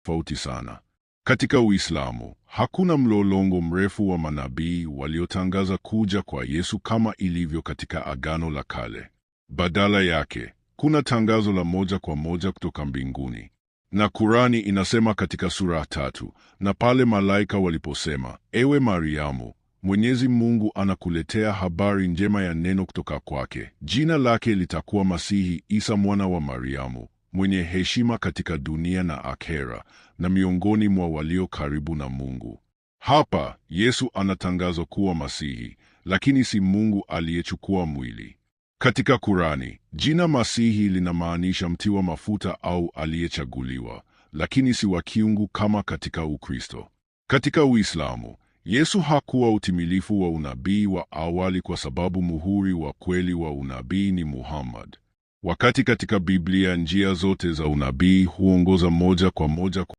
tofauti sana. Katika Uislamu, hakuna mlolongo mrefu wa manabii waliotangaza kuja kwa Yesu kama ilivyo katika Agano la Kale. Badala yake, kuna tangazo la moja kwa moja kutoka mbinguni. Na Kurani inasema katika sura 3, na pale malaika waliposema, ewe Mariamu, Mwenyezi Mungu anakuletea habari njema ya neno kutoka kwake. Jina lake litakuwa Masihi Isa mwana wa Mariamu, mwenye heshima katika dunia na akhera, na miongoni mwa walio karibu na Mungu. Hapa Yesu anatangazwa kuwa Masihi, lakini si Mungu aliyechukua mwili. Katika Kurani, jina Masihi linamaanisha mtiwa mafuta au aliyechaguliwa, lakini si wa kiungu kama katika Ukristo. Katika Uislamu, Yesu hakuwa utimilifu wa unabii wa awali kwa sababu muhuri wa kweli wa unabii ni Muhammad. Wakati katika Biblia njia zote za unabii huongoza moja kwa moja